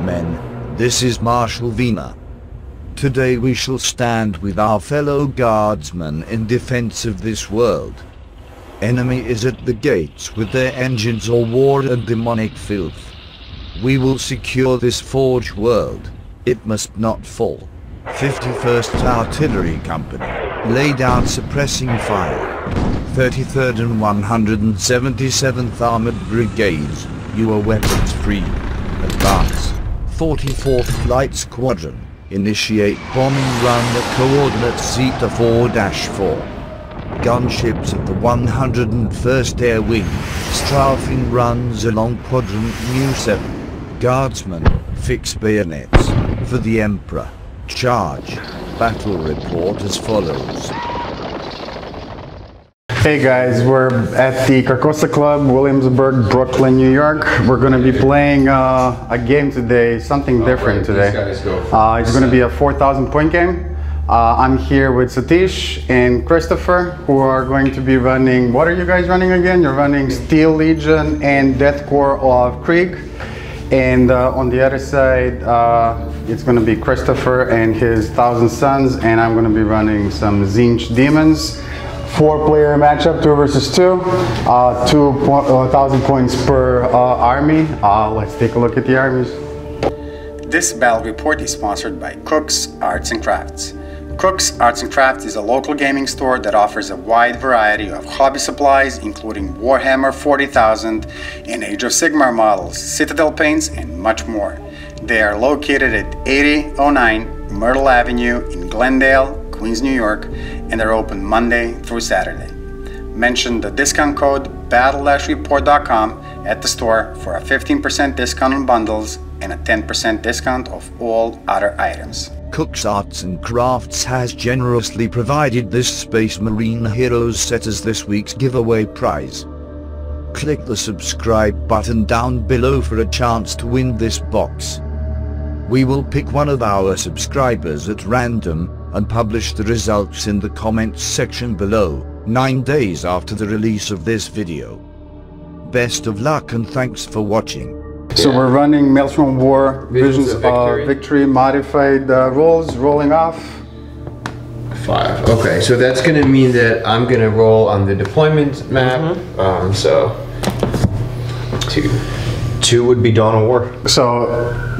men, this is Marshal Vina. Today we shall stand with our fellow guardsmen in defense of this world. Enemy is at the gates with their engines all war and demonic filth. We will secure this forge world. It must not fall. 51st Artillery Company, lay down suppressing fire. 33rd and 177th Armored Brigades, you are weapons free. Advance. 44th Light Squadron, initiate bombing run at coordinates Zeta 4-4. Gunships of the 101st Air Wing, strafing runs along quadrant mu-7. Guardsmen, fix bayonets. For the Emperor. Charge. Battle report as follows. Hey guys, we're at the Carcosa Club, Williamsburg, Brooklyn, New York. We're going to be playing a game today, something different today. It's going to be a 4,000 point game. I'm here with Sateesh and Christopher, who are going to be running, what are you guys running again? You're running Steel Legion and Death Corps of Krieg. And on the other side, it's going to be Christopher and his Thousand Sons, and I'm going to be running some Tzeentch Daemons. 4-player matchup, 2 versus 2, 2,000 points per army. Let's take a look at the armies. This battle report is sponsored by DKoK's Arts and Crafts. DKoK's Arts and Crafts is a local gaming store that offers a wide variety of hobby supplies, including Warhammer 40,000 and Age of Sigmar models, Citadel paints, and much more. They are located at 8009 Myrtle Avenue in Glendale, Queens, New York, and they're open Monday through Saturday. Mention the discount code battle-report.com at the store for a 15% discount on bundles and a 10% discount of all other items. DKoK's Arts and Crafts has generously provided this Space Marine Heroes set as this week's giveaway prize. Click the subscribe button down below for a chance to win this box. We will pick one of our subscribers at random and publish the results in the comments section below, 9 days after the release of this video. Best of luck and thanks for watching. So we're running Maelstrom War, Visions of Victory, modified rolls, rolling off. 5. Okay, so that's going to mean that I'm going to roll on the deployment map. So 2. 2 would be Dawn of War. So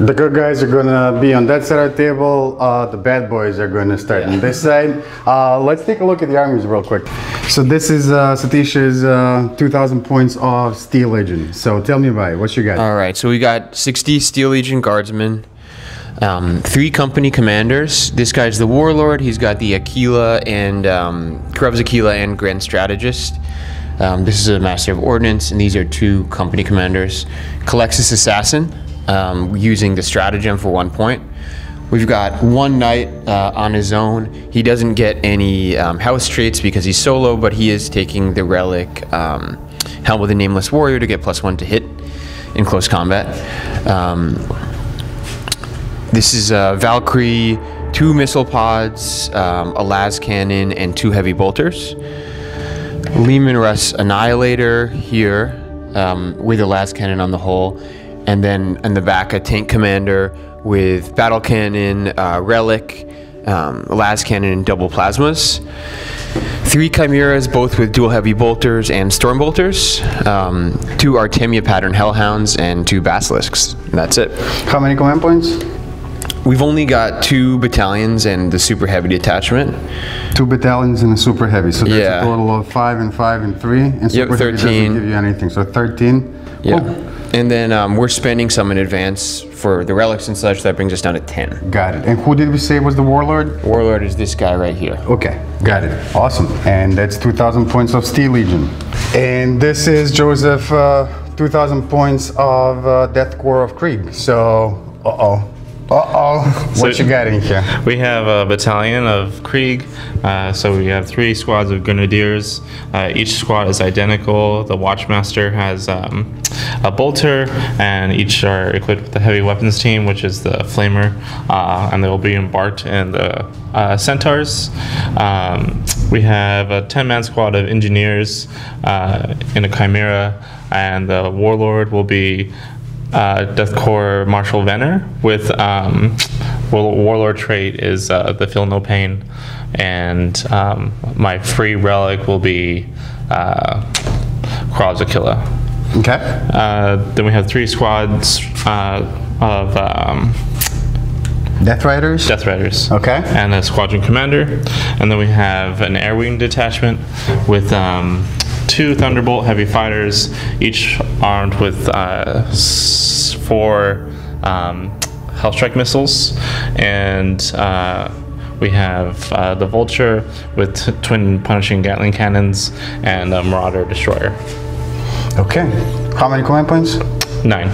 the good guys are going to be on that side of the table. The bad boys are going to start on this side. Let's take a look at the armies real quick. So this is Sateesh's 2,000 points of Steel Legion. So tell me about it. What you got? All right, so we got 60 Steel Legion Guardsmen, 3 company commanders. This guy's the Warlord. He's got the Aquila and Krev's Aquila and Grand Strategist. This is a Master of Ordnance, and these are 2 company commanders. Calexis Assassin, using the Stratagem for 1 point. We've got 1 knight on his own. He doesn't get any house traits because he's solo, but he is taking the relic Helm of the Nameless Warrior to get +1 to hit in close combat. This is Valkyrie, 2 missile pods, a las cannon, and 2 heavy bolters. Lehman Russ Annihilator here with a las cannon on the hull, and then in the back a tank commander with battle cannon, relic, las cannon, and double plasmas. 3 chimeras, both with dual heavy bolters and storm bolters. 2 Artemia pattern hellhounds and 2 basilisks. And that's it. How many command points? We've only got 2 battalions and the super heavy detachment. 2 battalions and a super heavy, so that's a total of 5 and 5 and 3. And super heavy doesn't give you anything, so 13. Yeah. Oh. And then we're spending some in advance for the relics and such. That brings us down to 10. Got it. And who did we say was the Warlord? Warlord is this guy right here. Okay, got it. Awesome. And that's 2,000 points of Steel Legion. And this is Joseph, 2,000 points of Death Corps of Krieg. So, what you got in here? We have a battalion of Krieg, so we have 3 squads of grenadiers. Each squad is identical. The Watchmaster has a bolter, and each are equipped with the heavy weapons team, which is the Flamer, and they will be embarked in the Centaurs. We have a 10-man squad of engineers in a Chimera, and the Warlord will be Death Corps Marshal Venner with Warlord trait is the Feel No Pain, and my free relic will be Korps Aquila. Okay. Then we have 3 squads of Death Riders? Death Riders. Okay. And a squadron commander. And then we have an air wing detachment with 2 Thunderbolt heavy fighters, each armed with 4 Hellstrike missiles. And we have the Vulture with twin punishing Gatling cannons and a Marauder destroyer. Okay. How many command points? 9.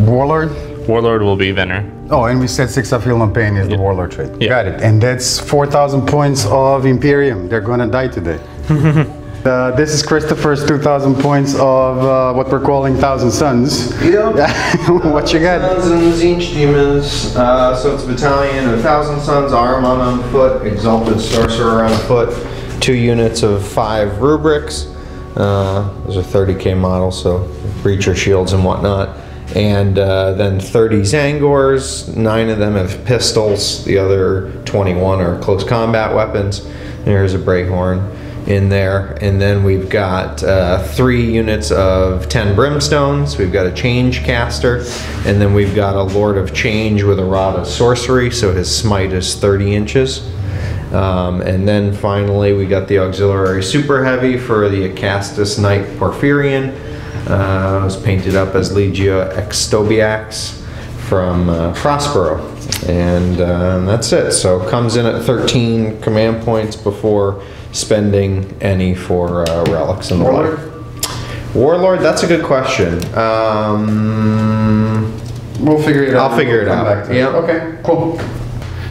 Warlord? Warlord will be Venner. Oh, and we said 6 of Feel No Pain is the Warlord trait. Yeah. Got it. And that's 4,000 points of Imperium. They're gonna die today. This is Christopher's 2,000 points of what we're calling Thousand Sons. Yep. What you got? Sons and Tzeentch Daemons. So it's a battalion of Thousand Sons, Armon on foot, Exalted Sorcerer on foot, 2 units of 5 rubrics. Those are 30K models, so breacher shields and whatnot. And then 30 Zangors, 9 of them have pistols, the other 21 are close combat weapons. There's a Brayhorn in there. And then we've got 3 units of 10 Brimstones, we've got a Change Caster, and then we've got a Lord of Change with a Rod of Sorcery, so his smite is 30 inches. And then finally we got the Auxiliary Super Heavy for the Acastus Knight Porphyrion. It was painted up as Legio Extobiax from Prospero, and that's it. So comes in at 13 command points before spending any for relics and the like. Warlord, that's a good question. We'll figure it out. I'll figure it out. Yeah. Okay. Cool.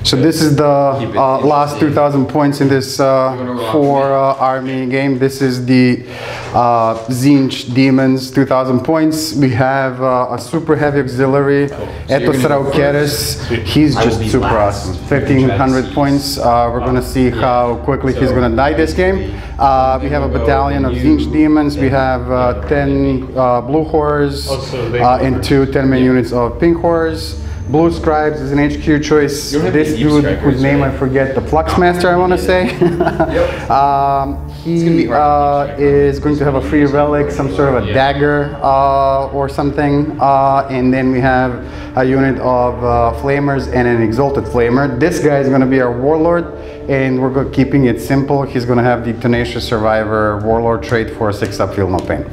So this is the last 2,000 points in this 4 army game. This is the Tzeentch Daemons 2,000 points. We have a super heavy auxiliary, Ethos Raukeris. He's just super awesome. 1,500 points. We're gonna see how quickly he's gonna die this game. We have a battalion of Tzeentch Daemons. We have 10 blue horrors and 2 10-man units of pink horrors. Blue Scribes is an HQ choice. This dude, whose name I forget, the Fluxmaster, I want to say. He is going to have a free relic, some sort of a dagger or something. And then we have a unit of Flamers and an Exalted Flamer. This guy is going to be our Warlord, and we're keeping it simple. He's going to have the Tenacious Survivor Warlord trait for 6 up Feel No Pain.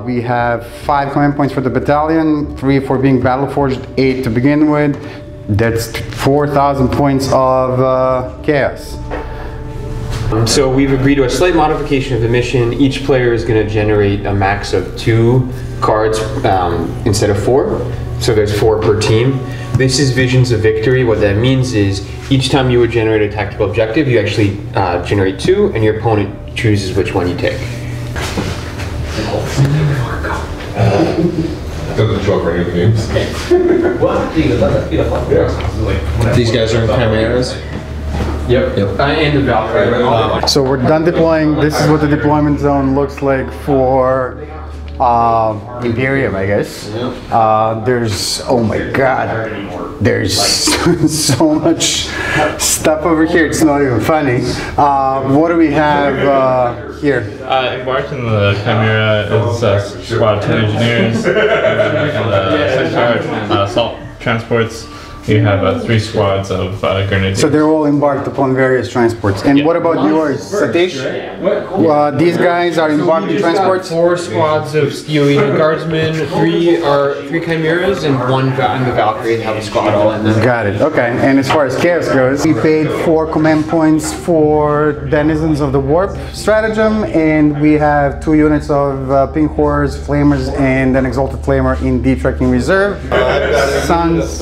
We have 5 command points for the battalion, 3 for being battle forged, 8 to begin with. That's 4,000 points of chaos. So we've agreed to a slight modification of the mission. Each player is going to generate a max of 2 cards instead of 4. So there's 4 per team. This is Visions of Victory. What that means is each time you would generate a tactical objective, you actually generate 2, and your opponent chooses which one you take. Doesn't show up for any of the games. These guys are in Chimeras. Yep. And the Valkyrie. So we're done deploying. This is what the deployment zone looks like for Imperium, I guess. There's, oh my god, there's so much stuff over here, it's not even funny. What do we have here? Embarked in the Chimera is a squad of 10 engineers, and the assault transports. You have 3 squads of grenadiers. So they're all embarked upon various transports. And what about yours, Sateesh? These guys are embarked in transports? 4 squads of Steel Legion Guardsmen, 3 Chimeras, and 1 in the Valkyrie, and have a squad all in them. Got it. Okay. And as far as chaos goes, we paid 4 command points for Denizens of the Warp stratagem, and we have 2 units of pink horrors, flamers, and an exalted flamer in deep trekking reserve. Sons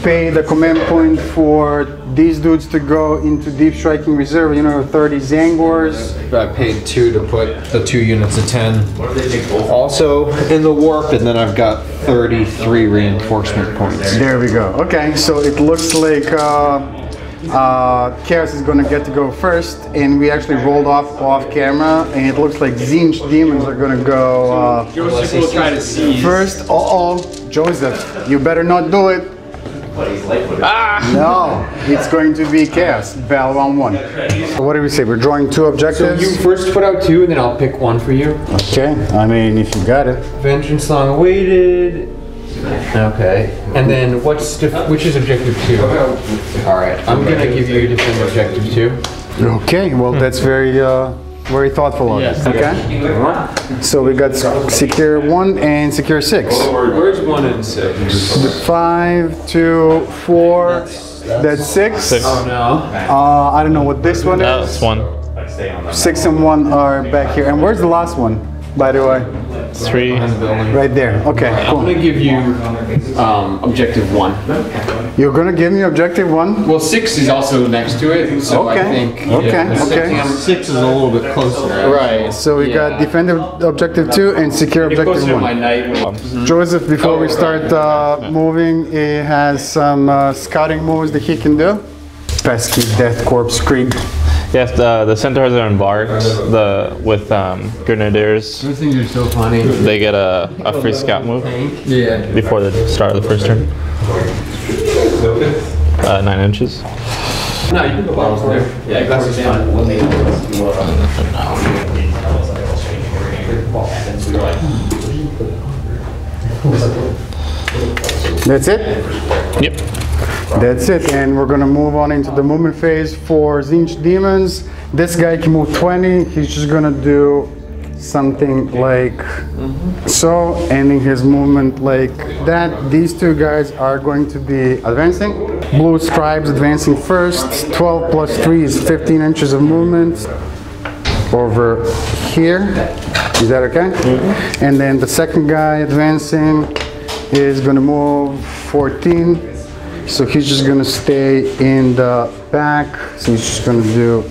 pay the command point for these dudes to go into deep striking reserve, 30 Zangors. I paid 2 to put the 2 units of 10 also in the warp, and then I've got 33 reinforcement points. There we go. Okay, so it looks like Chaos is gonna get to go first, and we actually rolled off camera, and it looks like Tzeentch Daemons are gonna go Joseph will try to seize. first. Joseph, you better not do it. No, it's going to be Chaos. Val 1-1. So what do we say? We're drawing 2 So objectives. you first put out 2, and then I'll pick 1 for you. Okay, I mean, if you got it. Vengeance long awaited. Okay. And then which is objective 2? Alright, I'm gonna give you defend objective 2. Okay, well, that's very thoughtful of us. Okay. So we got secure 1 and secure 6. Where's 1 and 6? 5, 2, 4. That's 6. Oh no. I don't know what this one That's is. 1. 6 and 1 are back here. And where's the last one, by the way? 3. Right there. Okay, I'm cool. gonna give you objective 1. You're gonna give me objective 1? Well, 6 is also next to it, so I Okay. think. Okay. 6 is a little bit closer. Right. So we got defend objective 2 and secure objective Closer to my 1. knight. Joseph, before we start moving, he has some scouting moves that he can do. Pesky Death Corps Krieg. Yes, the centaurs are embarked with grenadiers. Those things are so funny. They get a free scout move Yeah. before the start of the first turn. 9 inches. No, you can go bombs there. Yeah, that's just fine. That's it? Yep. That's it, and we're gonna move on into the movement phase for Tzeentch Daemons. This guy can move 20, he's just gonna do something like so, ending his movement like that. These 2 guys are going to be advancing. Blue Stripes advancing first, 12 plus 3 is 15 inches of movement over here. Is that okay? And then the second guy advancing is gonna move 14. So he's just gonna stay in the back. So he's just gonna do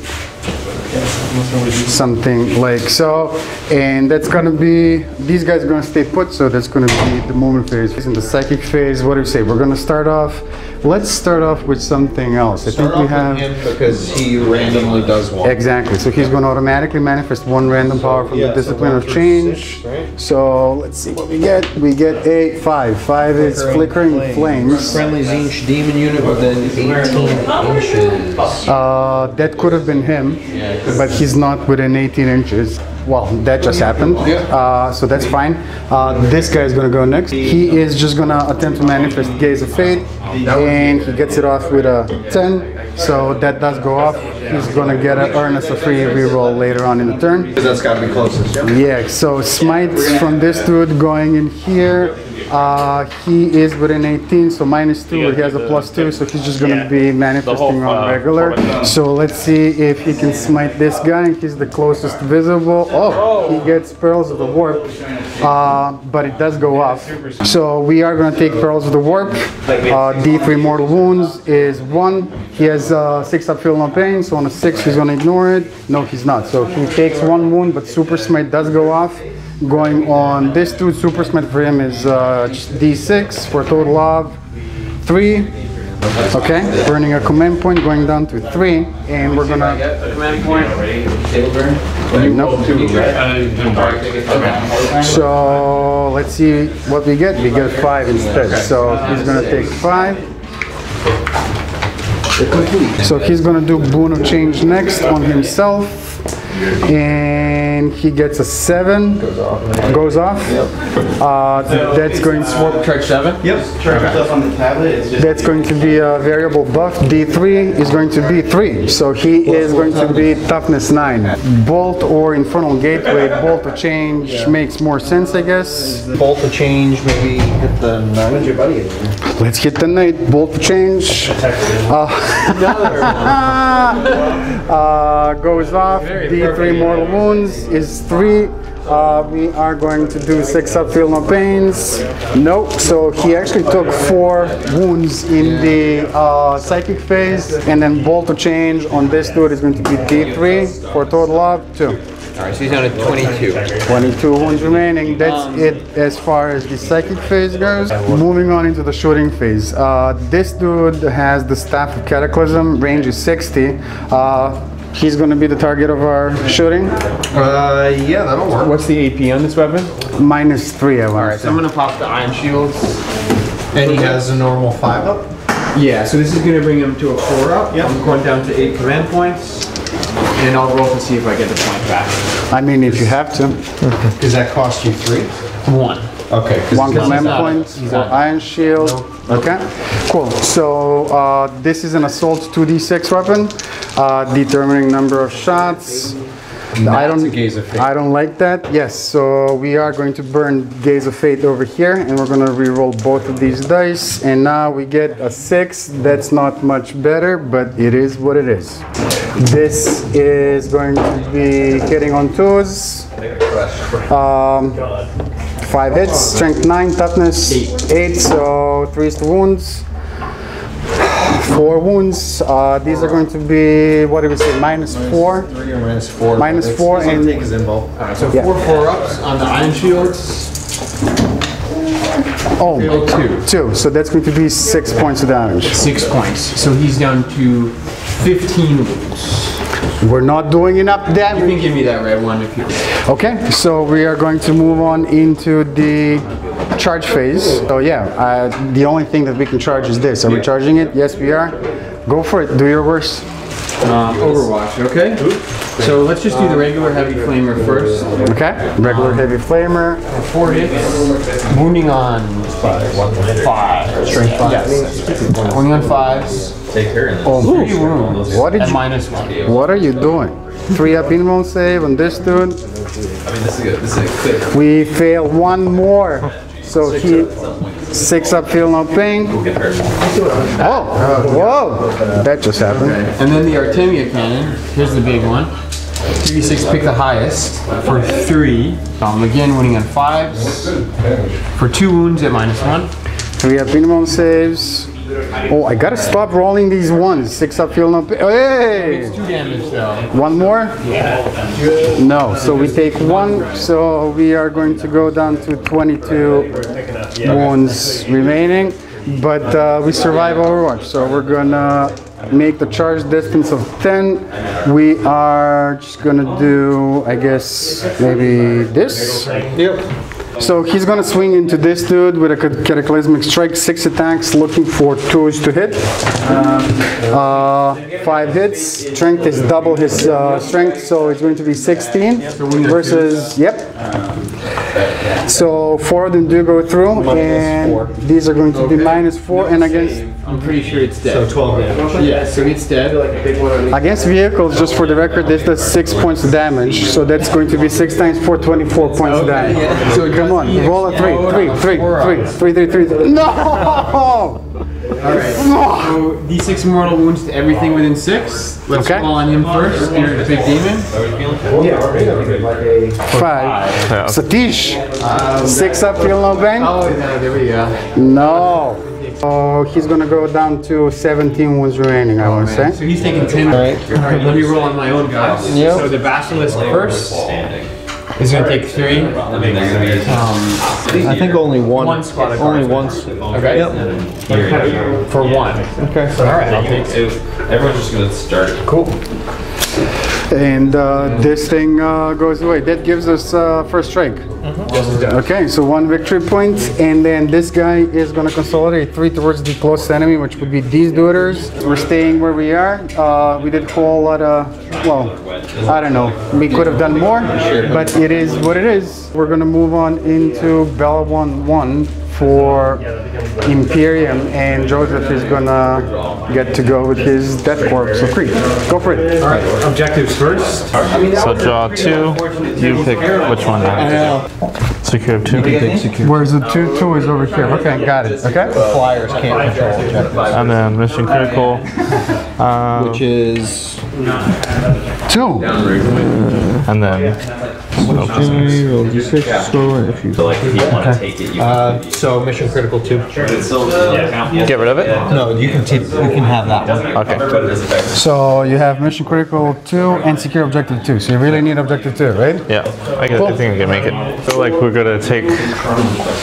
something like so. And that's gonna be, these guys are gonna stay put, so that's gonna be the movement phase. In the psychic phase, what do we say? We're gonna start off, let's start off with something else. I think we have, him because he randomly does one. exactly. So he's gonna automatically manifest 1 random power from the discipline of change. So let's see what we get. We get a 5. 5 is flickering flames. Friendly Tzeentch demon unit within 18 inches. That could have been him, but he's not within 18 inches. Well, that just happened, so that's fine. This guy is going to go next. He is just going to attempt to manifest Gaze of Fate, and he gets it off with a 10, so that does go off. He's going to earn us a free reroll later on in the turn. Because that's got to be closest. Yeah, so smites from this dude going in here. He is within 18, so -2, he has a +2, so he's just gonna be manifesting on regular. So let's see if he can smite this guy. He's the closest visible. Oh, he gets Pearls of the Warp, but it does go off. So we are gonna take Pearls of the Warp. D3 mortal wounds is 1. He has 6 up, feel no pain, so on a 6 he's gonna ignore it. No, he's not. So he takes 1 wound, but Super Smite does go off. Going on this dude, Super Smite for him is just D6 for a total of 3. Okay, burning a command point, going down to 3, and we're gonna. Command point. Nope. So let's see what we get. We get 5 instead. So he's gonna take 5. So he's gonna do Boon of Change next on himself. And he gets a 7. Goes off. That's going to Charge 7? Yep, charge yourself on the tablet. It's just that's going to be a variable buff. D3 is going to be 3. So he is going to be toughness 9. Bolt or Infernal Gateway, Bolt of Change makes more sense, I guess. Bolt of change, maybe hit the 9. Let's hit the Knight. Bolt of Change. Goes off. D3 mortal wounds is 3. We are going to do 6 up, feel no pains. Nope. So he actually took 4 wounds in the psychic phase, and then Bolt of Change on this dude is going to be D3 for a total of 2. Alright, so he's down to 22. 22 wounds remaining. That's it as far as the psychic phase goes. Moving on into the shooting phase. This dude has the Staff of Cataclysm. Range is 60. He's going to be the target of our shooting. Yeah, that'll work. What's the AP on this weapon? -3, I want. Alright, so I'm going to pop the Iron Shields. And he has a normal 5 up? Yeah, so this is going to bring him to a 4 up. Yep. I'm going down to 8 command points. And I'll roll to see if I get the point back. I mean, if you have to. Does that cost you 3? 1. Okay. 1 command point for Iron Shield. Okay, cool. So this is an assault 2d6 weapon, determining number of shots. I don't like that. Yes, so we are going to burn Gaze of Fate over here, and we're going to re-roll both of these dice, and now we get a 6. That's not much better, but it is what it is. This is going to be hitting on 2s. 5 hits, strength 9, toughness 8, so 3 wounds. 4 wounds. These are going to be, what do we say, -4? 3 or -4. -4 and take his info. So 4 4-ups on the Iron Shields. oh, 2. 2. So that's going to be 6 points of damage. 6 points. So he's down to 15 wounds. We're not doing enough You damage. can give me that red one if you want. Okay, so we are going to move on into the charge phase. So yeah, the only thing that we can charge is this. Are we charging it? Yes, we are. Go for it. Do your worst. Overwatch, okay? So let's just do the regular heavy flamer first. Okay, regular heavy flamer. 4 hits. Wounding on 5. Strength 5. Yes. Wounding on 5s. Oh, 3 wounds. what did at you? -1. What are you doing? 3 up invuln save on this dude. I mean, this is good. This is a quick. We fail 1 more. So he 6 up, feel no pain. Oh, whoa, that just happened. And then the Artemia cannon. Here's the big one. 3d6, pick the highest for 3. Again, winning on 5s. For 2 wounds at -1. 3 up invuln saves. Oh, I gotta stop rolling these ones. 6 up, feel no pain. Hey! 2 damage though. 1 more? No, so we take 1, so we are going to go down to 22 wounds remaining, but we survive Overwatch, so we're gonna make the charge distance of 10. We are just gonna do, I guess, maybe this? Yep. So he's gonna swing into this dude with a Cataclysmic Strike, 6 attacks, looking for 2s to hit. 5 hits, strength is double his strength, so it's going to be 16 versus, yep. So 4 of them do go through, and these are going to be -4, and against... I'm pretty sure it's dead. So 12 damage. Yeah, so it's dead. Against vehicles, just for the record, this does 6 points of damage, so that's going to be 6 times 4, 24 points of damage. So Come on, roll a 3. No! Alright, so D6 mortal wounds to everything within 6. Let's Okay. call on him first. You're the big demon. 5. Sateesh, 6 up, feel no pain? Oh, yeah, there we go. No. Oh, he's gonna go down to 17 wounds remaining, I want to say. So he's taking 10. Alright, let me roll on my own guys. Yep. So the Basilisk first is going to take 3. I think only one. One squad of Only guards. once. Okay. Yep. For 1. Okay. Alright, I'll take 2. Everyone's just gonna start. Cool. And this thing goes away. That gives us first strike. Okay, so 1 victory point, and then this guy is going to consolidate 3 towards the close enemy, which would be these dudes. We're staying where we are. We did a whole lot of, well, I don't know. We could have done more, but it is what it is. We're going to move on into Bella 1-1 for Imperium, and Joseph is gonna get to go with his Death Corps. So Krieg, go for it. Alright, objectives first. So draw 2. You pick which one. Secure 2. Where's the 2 is over here. Okay, got it. Okay. Flyers can't control objectives. And then mission critical. Which is 2. And then Roll d6, score if you. So like if you want to take it, you So mission critical 2. Get rid of it? No, you can have that one. Okay. So you have mission critical 2 and secure objective 2. So you really need objective 2, right? Yeah, I think I can make it. I feel like we're gonna take.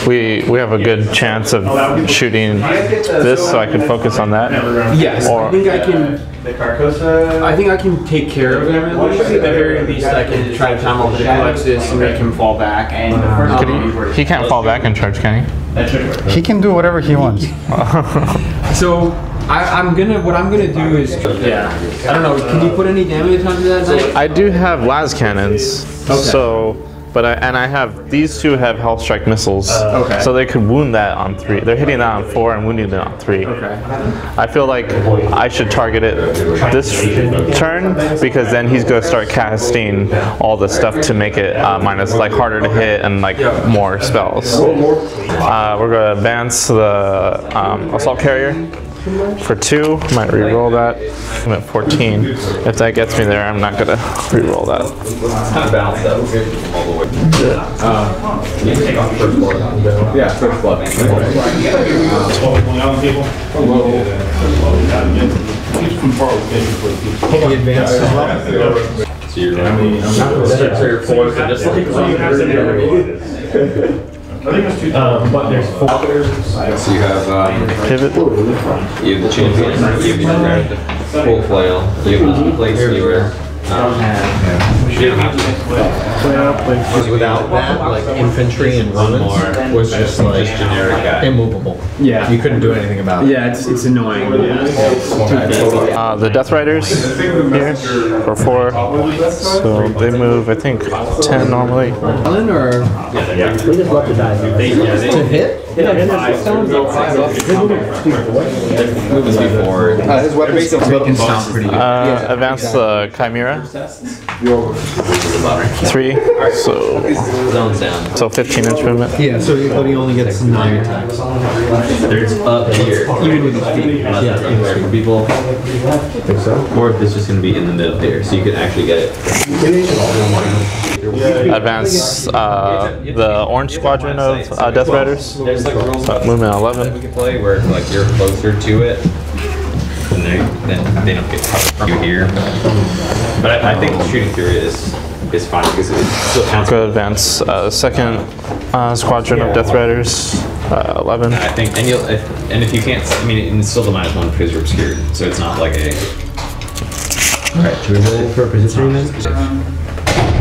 We have a good chance of shooting this, so I can focus on that. Yes, Or- I think I can. I think I can take care of him at least. At the very least, I can try to time over the Alexis and make him fall back. Could he can't fall back and charge, can he? He can do whatever he wants. So what I'm gonna do is, I don't know. Can you put any damage onto that? I do have las cannons, so. But I have these two have health strike missiles, so they could wound that on 3. They're hitting that on 4 and wounding it on 3. Okay. I feel like I should target it this turn because then he's gonna start casting all the stuff to make it minus like harder to hit and like more spells. We're gonna advance the assault carrier. For 2, might re-roll that. I'm at 14. If that gets me there, I'm not gonna re-roll that. kind of balance out all the way. You take off the first blood. Yeah, first blood. Can you advance as well? So you're just like I think it's 2,000. But there's 4. So you have Pivot. you have the champion, you have the full flail, you have the plate skewer. Without that, like infantry and Romans was just like generic guy. immovable. Yeah. You couldn't do anything about it. Yeah, it's annoying. The Death Riders here for 4. So they move, I think, 10 normally. Milan or To hit? Movements before. His weapons can sound pretty good. Advance the Chimera. 3. Zones down. So 15-inch movement. Yeah, so he only gets 9 attacks. There's up here. Even with his feet. Yeah, for people. Think so? Or if this is going to be in the middle here, so you can actually get it. Advance the orange squadron of Death Riders. There's like rules Movement 11. we can play where like you're closer to it, and then they don't get covered from you here. But I think shooting through it is fine because it still counts. Go advance second squadron of Death Riders. 11. I think, and if you can't, I mean, it's still the -1 because you're obscured, so it's not like a. Alright, should we roll for positioning then?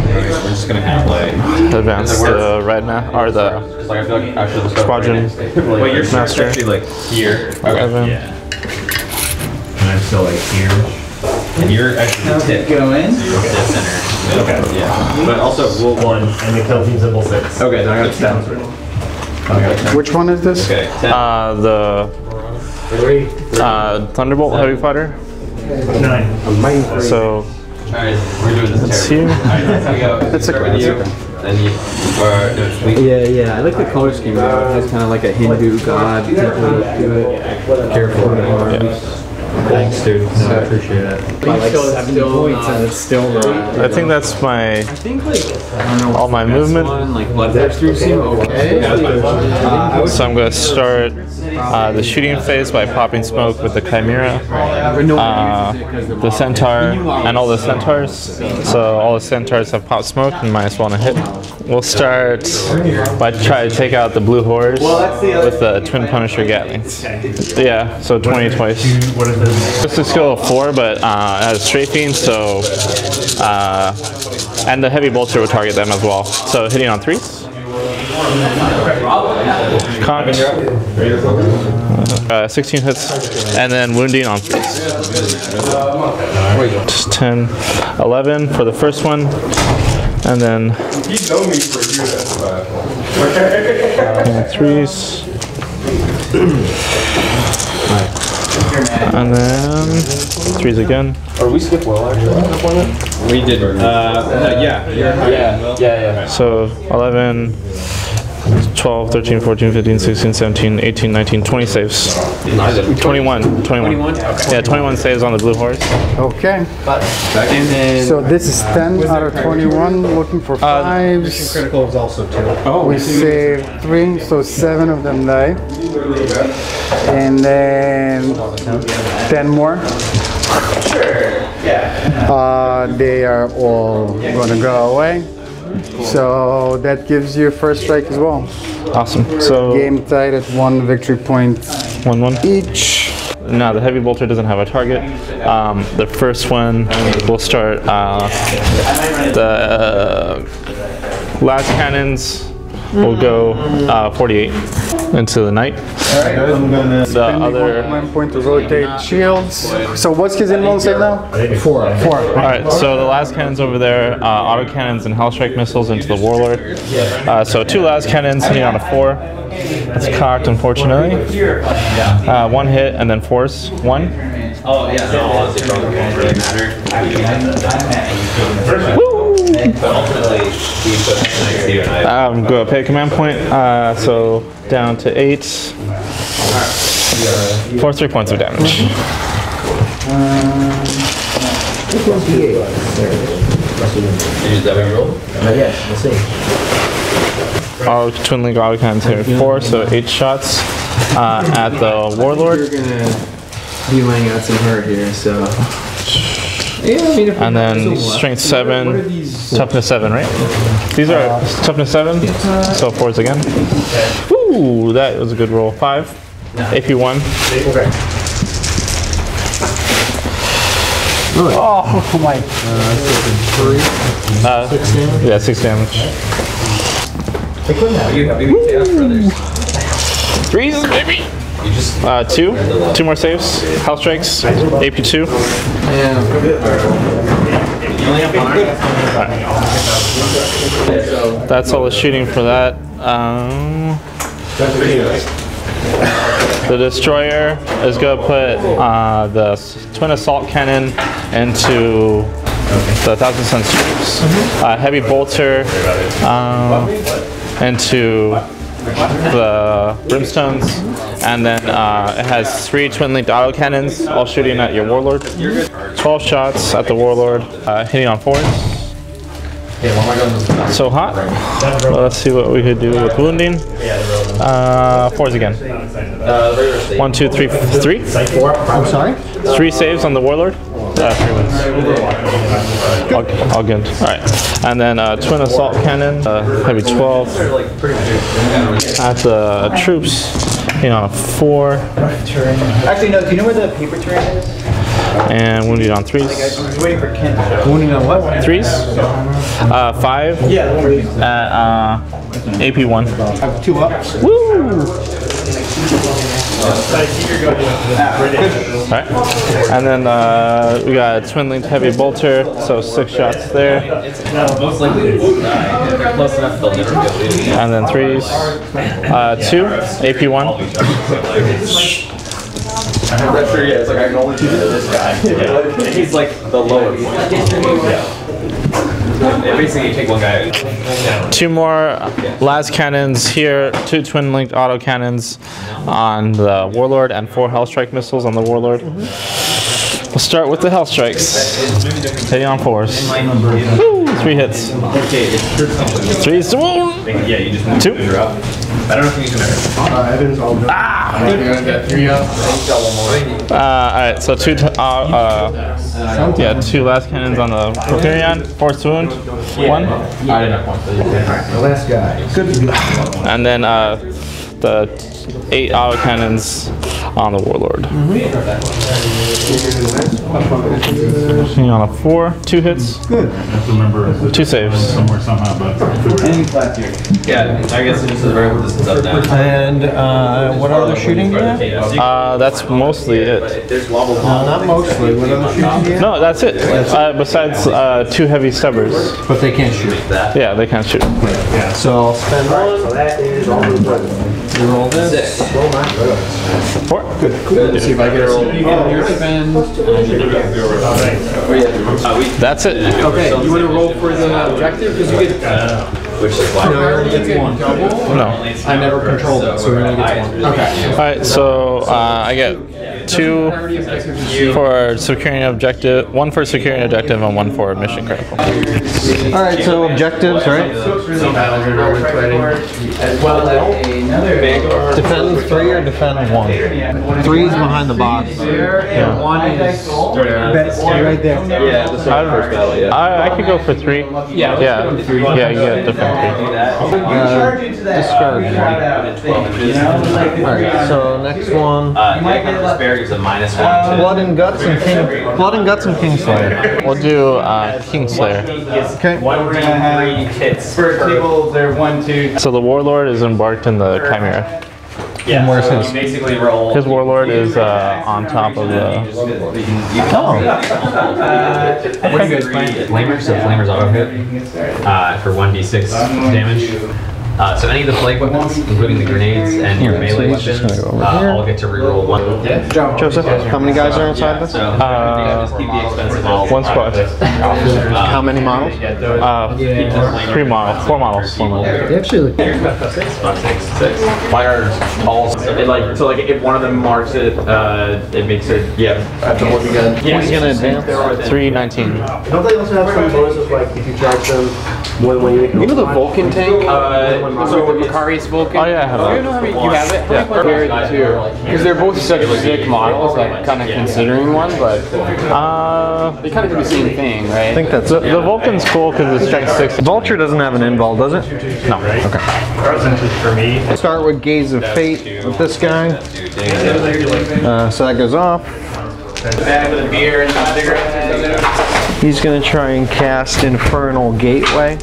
We're just gonna kind of play. Advance the red or the Just like I feel like actually the squadron Wait, you're master. actually like here. 11. Yeah. And I'm still like here. And you're actually the tip. Go in. So you're dead center. Okay. Yeah. But also we'll 1 and the kill team symbol 6. Okay, then I got 10. Which one is this? Okay. 10. The Thunderbolt Heavy Fighter. 9. So Alright, we're doing this. it's here. Alright, we go. It's Start okay, with it's you. okay. Then you. Or no, we. Yeah, I like the color scheme. It has kind of like a Hindu god template to it. Careful. Thanks, dude. No, I appreciate it. Like 7 points and it's still not. I think that's my I think like I don't know. all my movement. Like bloodthirsters seem okay. So I'm gonna start the shooting phase by popping smoke with the Chimera, the Centaur, and all the Centaurs. So all the Centaurs have popped smoke and -1 to hit. We'll start by trying to take out the Blue Horrors with the Twin Punisher Gatlings. Yeah, so 20 twice. What is this? It's a skill of 4, but it has strafing, so and the heavy bolter will target them as well. So hitting on 3s. Cocked. 16 hits, and then wounding on 3s. 10, 11 for the first one, and then 3s. And then 3s again. Or we skip well actually. We did. Yeah. So 11, 12, 13, 14, 15, 16, 17, 18, 19, 20 saves. 21. Yeah, 21 saves on the blue horse. Okay. And then So this is 10 out of 21. Looking for 5s. Critical is also 2. We save 3, so 7 of them die. And then 10 more. They are all gonna go away. So that gives you first strike as well. Awesome. So Game tied at 1 victory point 1-1 each. Now the heavy bolter doesn't have a target. The first one will start the last cannons will go 48 into the night. The Spending other 1 point to rotate shields. So what's his involved save now? 4. Alright, so the last cannons over there, auto cannons and hellstrike missiles into the warlord. So 2 last cannons hitting on a 4. It's cocked, unfortunately. 1 hit and then force 1. Oh yeah, no, honestly, probably won't really matter. But ultimately, he put nice here, and I. I'm going to pay a command point, so down to 8. For 3 points of damage. Use that roll? Yeah, we'll see. All twin link auto cannons here 4, so 8 shots at the warlord. You're gonna be laying out some hurt here, so. Yeah, I mean, if And then strength 7, toughness 7, right? These are toughness 7, so 4s again. Ooh, that was a good roll. 5, AP 1. Oh my. Yeah, 6 damage. Are you happy with chaos brothers? 3s, baby! 2 more saves. Health strikes, AP 2. You only have 1. That's all the shooting for that. The destroyer is going to put the twin assault cannon into the Thousand Suns troops. Heavy bolter into the brimstones, and then it has 3 twin linked auto cannons, all shooting at your warlord. 12 shots at the warlord, hitting on 4s. So hot. Well, let's see what we could do with wounding. 4s again. 1, 2, 3, 3. I'm sorry? 3 saves on the warlord. 3 wins. All good. All right. And then twin assault cannon, heavy 12 at the troops. On a 4. Actually, no, do you know where the paper terrain is? And wounded on 3s. I was waiting for Ken. Wounding on what? 3s. 5 at AP 1. I have 2 ups. Woo! Alright. And then we got a twin linked heavy bolter, so 6 shots there. Most likely they won't die. If they're close enough, they'll never go. And then 3s. 2, AP 1. That's true, yeah. It's like I can only do this guy. He's like the lower point. Basically, you take one guy. 2 more las cannons here, 2 twin linked auto cannons on the warlord, and 4 hellstrike missiles on the warlord. We'll start with the hellstrikes. Hitting on 4s. Woo, 3 hits. 3s to wound. Yeah, you just 2. I don't know if you can Alright, so 2 las cannons on the Imperium, 4 to wound, 1. Last guy. Good. And then the 8 auto cannons on the warlord. On a 4, 2 hits. Good. 2 saves. Yeah, I guess it just is very distance up down. And what other shooting do you have? That's mostly it. There's wobble. Not mostly. What other shooting do you have? No, that's it. Besides 2 heavy stubbers. But they can't shoot. Yeah, they can't shoot. So I'll spend 1. You roll this. 4. Good. Let's see if I get a roll. Your spend. That's it. Okay, you want to roll for the objective? Because you get which is why. No, he only gets one. No. I never controlled it, so he only gets one. Okay. All right, so I get 2 for securing an objective, 1 for securing an objective, and 1 for mission critical. All right, so objectives, right? Defend 3 or defend 1? 3 is behind the box. Yeah. 1 is right there. Yeah, the first battle, yeah. I could go for 3. Yeah, yeah, you get defend 3. Discard. Alright, so next one. Disparities of -1. Blood and Guts and Kingslayer. We'll do Kingslayer. Okay. We're gonna have 3 hits. First people, they're 1, 2. So the Warlord is embarked in the Chimera. Yeah, where's his? basically roll. His Warlord is on top of the... What do you guys plan? Flamers, so Flamers auto hit for 1d6 damage. So any of the plague weapons, including the grenades and your melee weapons, all get to reroll 1. Joseph, how many guys are inside this? Just keep the expensive models. 1 squad. How many models? 3 models. 4 models. 4 models. Actually, Mine are all so if one of them marks it, it makes it That's what we got. yeah. He's gonna advance. 319. Don't they also have some bonuses like if you charge them more than 1 unit? You know the Vulcan tank? So the Macarius Vulcan? Oh, yeah, I have Do you that. know how many you have it? Yeah. Compared to, because they're both such sick models, like kind of considering one, but they kind of do the same thing, right? I think that's The Vulcan's cool because it's strength 6. Vulture doesn't have an invul, does it? No. Okay. For me. Start with Gaze of Fate with this guy. So that goes off. He's going to try and cast Infernal Gateway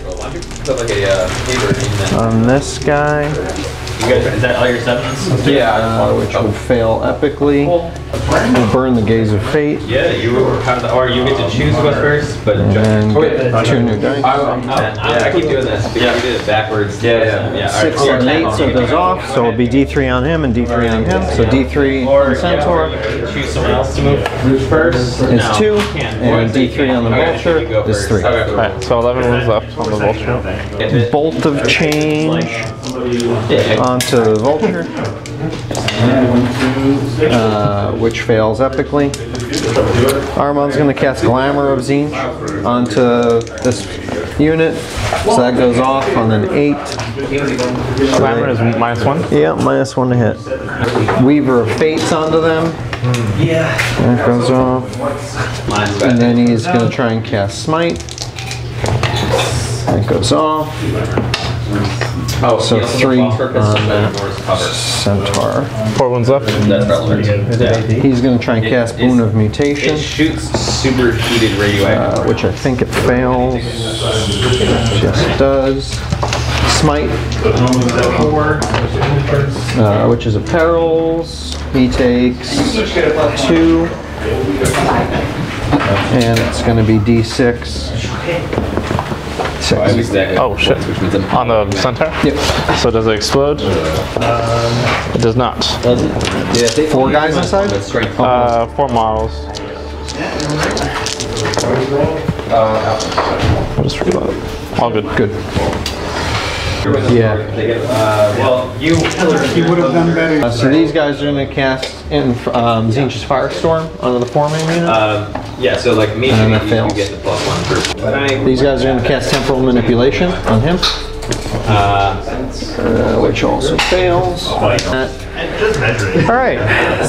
on this guy. You guys, is that all your 7s? Which would fail epically. We'll burn the Gaze of Fate. Yeah, you have or you get to choose who goes first, but And then get 2 new dice. I keep doing this because we did it backwards. Yeah. 6 and 8, so it goes off. So it'll be D3 on him and D3 on him. So D3 on the Centaur Choose someone else to move first. is 2, and D3 on the Vulture is 3. Alright, so 11 ones left on the Vulture. Bolt of Change onto the Vulture, which fails epically. Armand's going to cast Glamour of Tzeentch onto this unit, so that goes off on an 8. Glamour is -1. Yeah, -1 to hit. Weaver of Fates onto them. That goes off. And then he's going to try and cast Smite. That goes off. Oh, So 3 on that Centaur. 4 ones left. That's relevant. He's going to try and cast Boon of Mutation, It shoots superheated radioactive. which I think it fails. Yes, it does. Smite, which is a Perils. He takes 2. And it's going to be D6. 6. Oh shit. On the center? Yep. So does it explode? It does not. 4 guys inside? 4 models. I'll just reload. All good. Good. Yeah. Well, you would have done better. So these guys are going to cast in Tzeentch's Firestorm onto the 4-man unit. yeah, so like me, And that you fails. get the +1 for. But These guys are going to cast Temporal Manipulation on him, which also fails. Alright,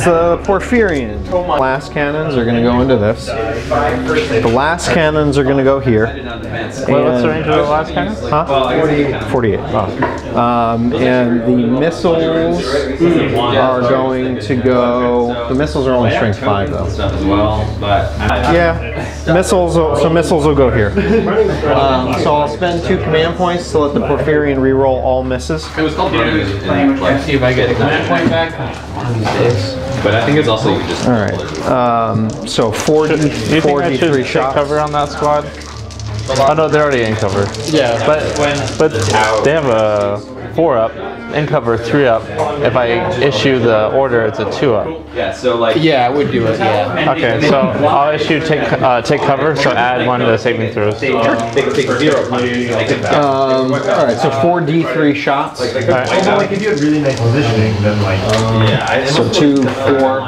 so the Porphyrian. Blast cannons are going to go into this. The blast cannons are going to go here. What's the range of the last cannon? Huh? 48. And the missiles are going to go... The missiles are only strength 5 though. Stuff as well, but Yeah, missiles will go here. So I'll spend 2 command points to let the Porphyrian reroll all misses. it was called See if I get a command point back. But I think it's also you just. Alright, so 4 Do you think I should D3 take shots. cover on that squad? Oh no, they're already in cover. Yeah, But they have a 4-up, in cover 3-up. If I issue the order, it's a 2-up. Yeah, so like... Yeah, I would do it, yeah. Okay, so I'll issue take cover, so add 1 to saving throws. Take 0 punches. Alright, so 4d3 shots. Although, like, if you had really nice positioning, then, like... Yeah, so 2, 4,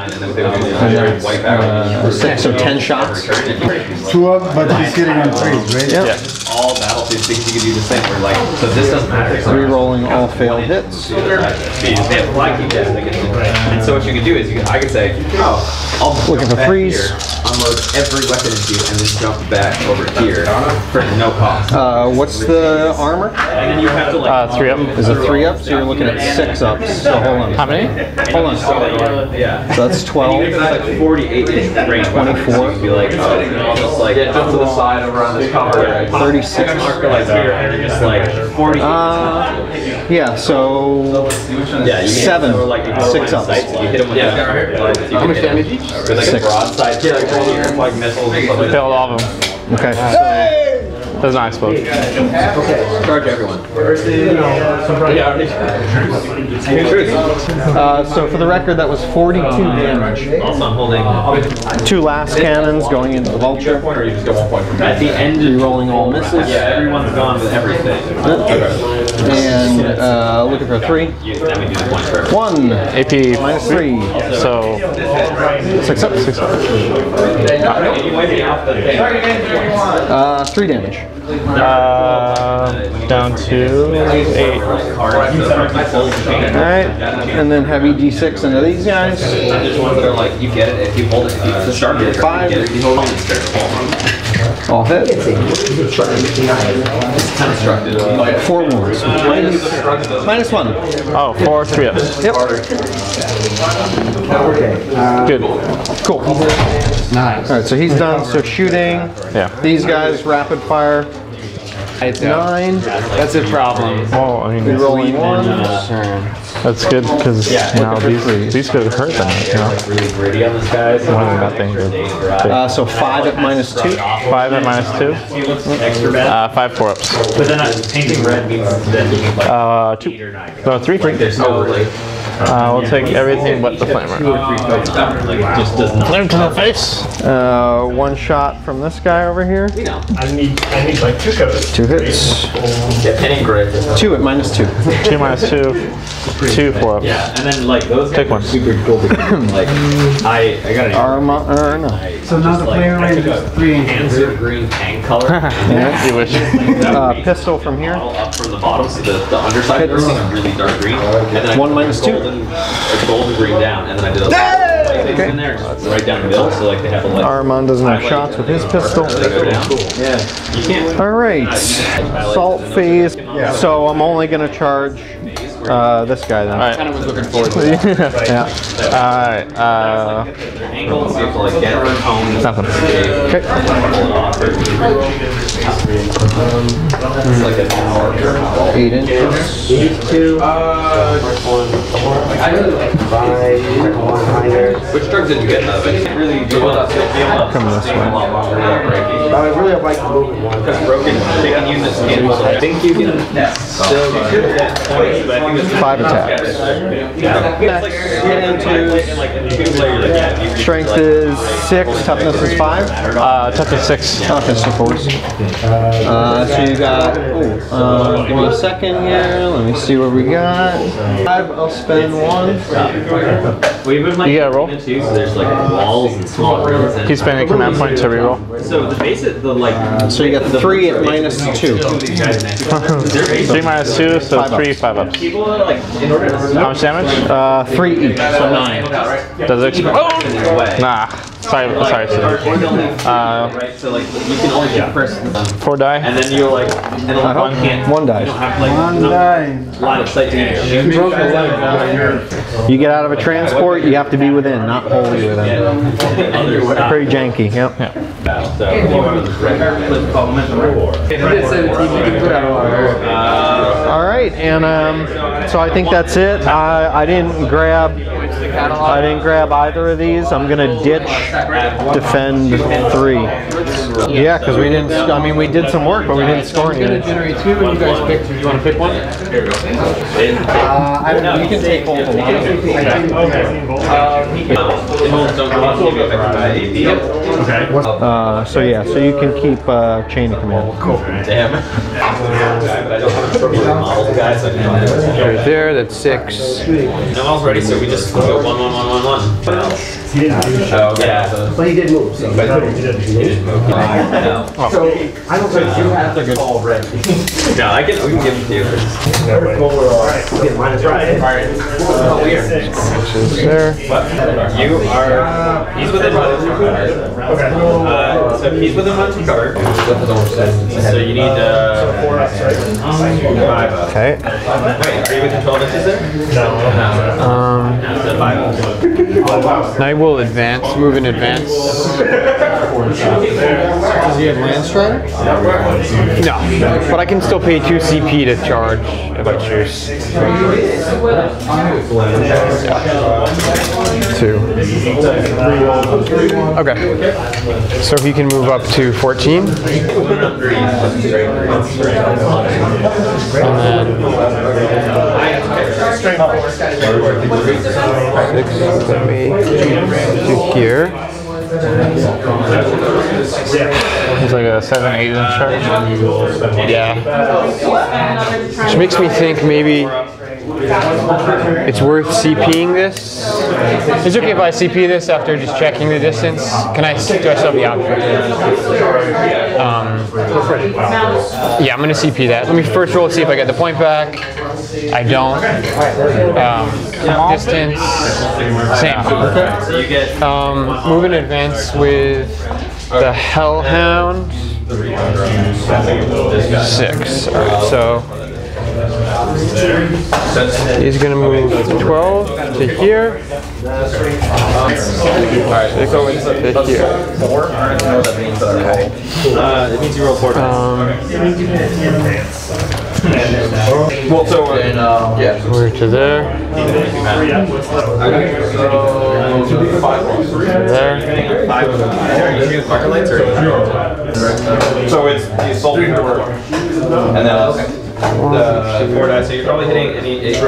and 6, so 10 shots. 2-up, but he's hitting on 3s, right? Yep. all battlefield things you can do the same. Where like, so this doesn't matter. Re-rolling all failed hits. They have flag keep death. And so what you can do is I can say, I'll looking for freeze. Unload every weapon into you, and then jump back over here for no cost. What's the armor? And then you have to like 3-up. Is it 3-up? So you're looking at 6-ups. So hold on. How many? Hold on. Yeah. So that's 12. It's like 48-inch range. 24. You'd be like, just like jump to the side over on this cover. 36. Marker like here, and you're just like 40. Yeah. So Yeah, you 7. So like 6-ups. You hit them with how much damage each? With like a broadside, like missiles and stuff like that. Failed all of them. Okay. Does not explode. Charge everyone. So for the record, that was 42 damage. Also, I'm holding 2 last cannons going into the vulture. or you just get 1 point from at the end. Re-rolling all misses. Yeah, everyone's gone with everything. And looking for a 3. Then we do the points first. 1. AP Minus 3. So 6 up. 6 up. 3 damage. Down to 8. Alright. And then heavy d6 into these guys. There's ones that are like, you get it if you hold it. If you start it, 5. you get it if you hold it. All hit. Constructed. 4 wounds. Minus 1. Oh, 4 3-ups. Yep. Good. Cool. Nice. Alright, so he's done. So shooting. Yeah. These guys, rapid fire. It's 9. That's a problem. Oh, I mean, Rolling 1. that's good because now these could hurt them. You know, Really gritty on this guy. one of nothing good. So 5 at minus 2. 5 at minus 2. 5 4-ups. But then painting red means that 2. No, 3. there's no like. We'll take everything but the flamer. Just doesn't. Flame to the face. 1 shot from this guy over here. I need like 2 coats. 2 hits. Yeah, painting grid. 2 at minus 2. 2 minus 2. 2 4-ups. Yeah, and then like those Take one. super cool. Like I got an Armor, no. So now the player range is 3 inches. answer green tank color. Yeah, you wish. Pistol from here. All up from the bottom, so the underside is really dark green. And then I 1 minus 2. golden green down, and then I did a things in there, just right down the middle, so like they have a light. Armand doesn't have shots with his pistol. They go down. Yeah, you can't. Alright. Salt phase. So I'm only going to charge this guy then. I kind of was looking forward to it. Yeah. Alright. Angles, you have to like get her home. Nothing. Okay. It's like an hour. 8 inches. I really like 5, 100. Which drugs did you get out of it? Really do it. Come this way. I really like the moving one. Because broken chicken units can. I think you can still get points, but I think it's 5 attacks. Strength is 6, toughness is 5. Toughness 6. Toughness is 4. So you got, give me a second here, let me see what we got. 5, I'll spend 1. You get a roll. So there's like walls and small rooms. He's spending a command point to reroll. So the basic, the like. So you got 3 at minus 2. 3 minus 2, so 3 5-ups. People are like, in order to How much damage? 3 each, so 9. Does it explode? Nah. Sorry, sir. right, so like you can only get first, 4 die. and then you're like, and then like, one can't. 1 dies. You don't have like 1 die. line of sight to shoot. You get out of a transport, you have to be within, not wholly within. Pretty janky, yep. So you want to Alright, and so I think that's it. I didn't grab I didn't grab either of these. I'm gonna ditch, defend 3. Yeah, because we didn't. I mean, we did some work, but we didn't score anything. Generate 2, and you guys pick. Do you want to pick one? I don't know. You can take both of them. So yeah, so you can keep chain of command. Cool. Damn. Right there, that's 6. No one's ready, so we just go 1, 1, 1, 1, 1. What else? He didn't do shit. Oh, yeah. But he did move, so. He didn't move. So, I don't think you have to call red. No, we can give it to you. Okay, minus right. Alright. Oh, weird. There. You are. He's within 1 card. So he's within 1 card. So you need 5 up. Okay. Wait, are you within 12 inches there? No. No, 5 up. I will advance, move in advance. Does he have land strike? No, but I can still pay 2 CP to charge if I choose. 2. Okay. So he can move up to 14. And then 6 put me to here. It's like a 7, 8 inch charge. Yeah. Which makes me think maybe it's worth CPing this. It's okay if I CP this after just checking the distance. Do I still have the option? Yeah, I'm going to CP that. Let me first roll to see if I get the point back. I don't. Distance, same. Move in advance with the Hellhound. 6. Alright, so he's going to move 12 to here. Alright, 6 to here. 4? I don't know what that means, but okay. It means you roll 4 well, so yeah, we're to there. There. So it's the assault and then the 4 dice, so you're probably hitting any 8. So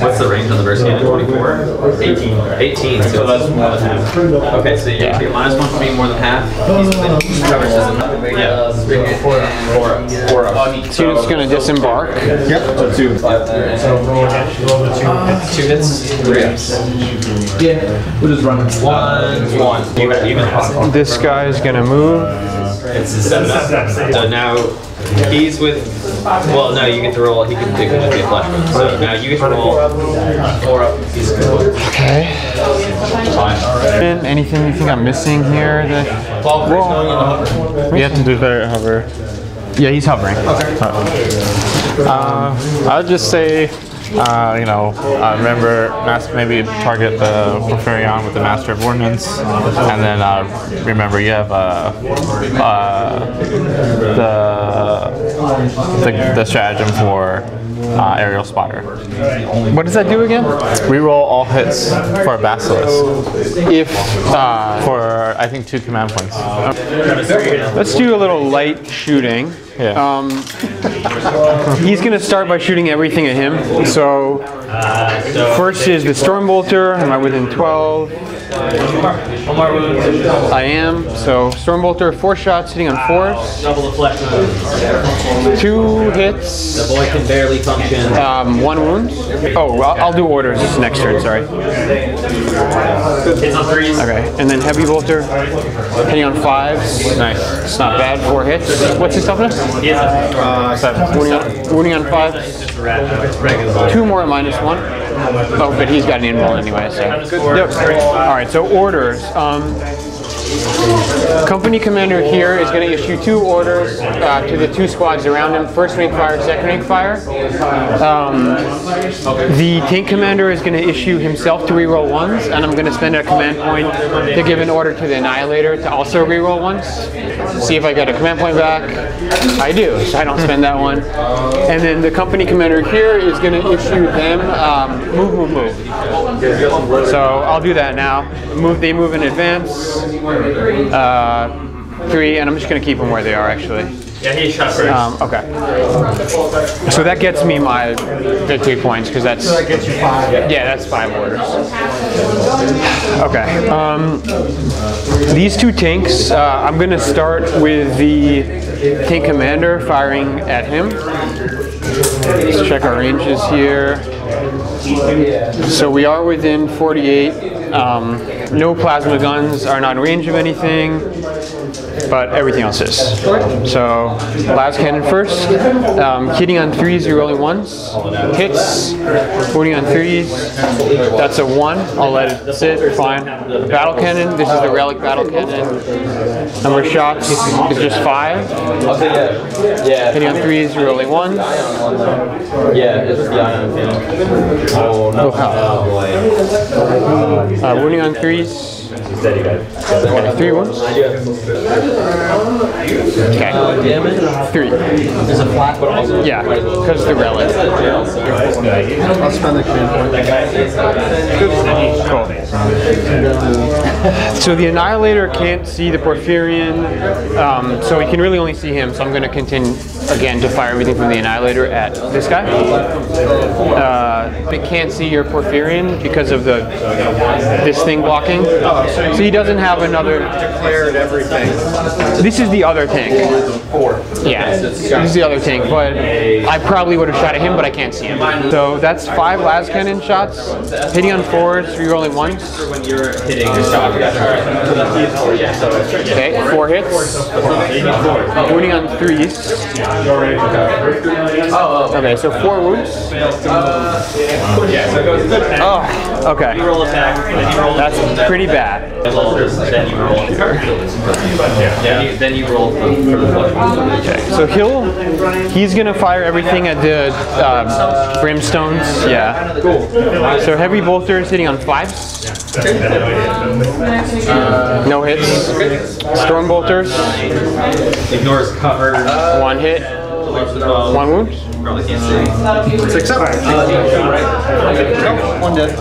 what's the range on the verse again? 24? 18. So that's more than half. Okay, so you're minus 1 for being more than half. He's coverage doesn't. Yeah. 4 up. So you're just going to disembark. Yep. So 2. 2 hits, 3 ups. Yeah, we'll just run 1. Even. This guy's going to move. It's 7 up. So now he's with. Well, no, you get to roll. He can just be a flash. So now you get to roll 4 up. He's good. Okay. Anything you think I'm missing here? You have to do better at hover. Yeah, he's hovering. I'd just say, remember, maybe target the Porphyrion with the Master of Ordnance, and then remember you have the stratagem for aerial spotter. What does that do again? Reroll all hits for a Basilisk. If for I think 2 command points. let's do a little light shooting. Yeah. He's going to start by shooting everything at him. So first is the Stormbolter. Am I within 12? I am. So Stormbolter, 4 shots hitting on 4s. Double the flesh. 2 hits. The boy can barely function. 1 wound. Oh, I'll do orders next turn, sorry. Hits on 3s. Okay, and then Heavy Bolter, hitting on 5s. Nice. It's not bad, 4 hits. What's his toughness? 7. Wounding on 5s. 2 more at -1. Oh, but he's got an invul anyway, so. Yep. Alright, so orders. Company commander here is going to issue 2 orders to the 2 squads around him. First rank fire, second rank fire. The tank commander is going to issue himself to reroll 1s, and I'm going to spend a command point to give an order to the annihilator to also reroll 1s. See if I get a command point back. I do, so I don't spend that one. And then the company commander here is going to issue them move. So I'll do that now. They move in advance. 3, and I'm just going to keep them where they are actually. Yeah, he shot first. Okay. So that gets me my victory points because that's. So that gets you 5. Yeah, that's 5 orders. Okay. These 2 tanks. I'm going to start with the tank commander firing at him. Let's check our ranges here. So we are within 48. No plasma guns are not in range of anything, but everything else is. So, las cannon first. Hitting on 3s, you're rolling 1s. Hits. Wounding on 3s. That's a 1. I'll let it sit. Fine. Battle cannon. This is the relic battle cannon. Number of shots is just 5. Yeah. Hitting on 3s, you're rolling 1s. Yeah, it's the ion cannon. Oh, no. Wounding on 3s. Okay, 3 wounds. Okay. 3. There's a flat, but also. Yeah, because the relic. I'll spend the command point. Cool. So the annihilator can't see the Porphyrion, so he can really only see him. So I'm going to continue again to fire everything from the annihilator at this guy. It can't see your Porphyrion because of this thing blocking. So he doesn't have another. Declared everything. This is the other tank. 4. Yeah, this is the other tank, but I probably would have shot at him, but I can't see him. So that's 5 las cannon shots. Hitting on 4s, rerolling 1s. When you're hitting the shot. Okay, 4 hits. Wounding on 3s. Okay, so 4 wounds. Oh, okay. That's pretty bad. Then you roll. Then you roll for the flush. Okay, so he's gonna fire everything at the brimstones. Yeah. Cool. So heavy bolters hitting on 5s. No hits. Storm bolters. Ignores cover. 1 hit. 1 wound. Probably can't see. 6 up. 1 dead.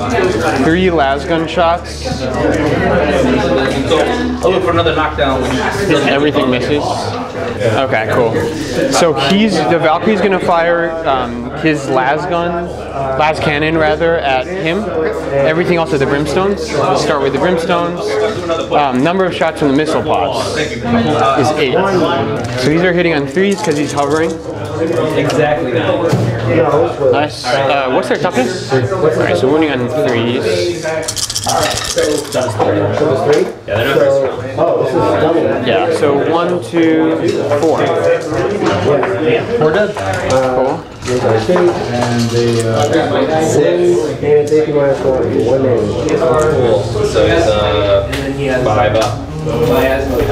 3 lasgun shots. I'll look for another knockdown. Everything misses. Okay, cool. So the Valkyrie's gonna fire his las cannon rather, at him. Everything else are the brimstones. Let's start with the brimstones. Number of shots from the missile pods is 8. So these are hitting on 3s because he's hovering. Exactly. Nice. What's their toughness? Alright, so wounding on 3s. Yeah, they're not very strong. Yeah, so 1, 2, 4. 4 dead. Cool. And they take my phone. 1 name. Cool. So it's 5 up.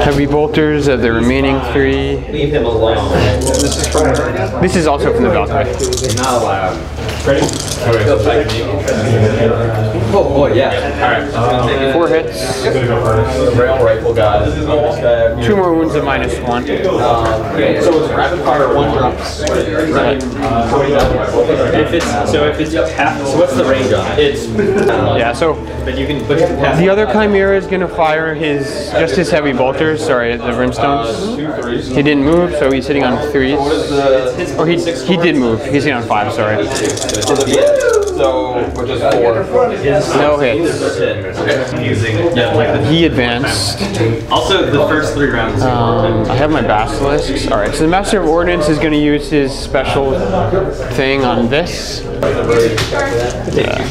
Heavy bolters of the remaining 3. Leave him alone. This is also from the Valkyrie. Not allowed. Ready? Oh boy, yeah. Alright. 4 hits. Rail rifle guy. 2 more wounds of -1. So it's rapid fire 1 drops. If it's half, so what's the range on it? It's Yeah, so the other Chimera is gonna fire just his heavy bolters. Sorry, the brimstones. He didn't move, so he's hitting on 3s. Or he did move. He's hitting on 5. Sorry. So we're just 4. No hits. He advanced. Also, the first 3 rounds. I have my basilisks. All right, so the Master of Ordnance is going to use his special thing on this.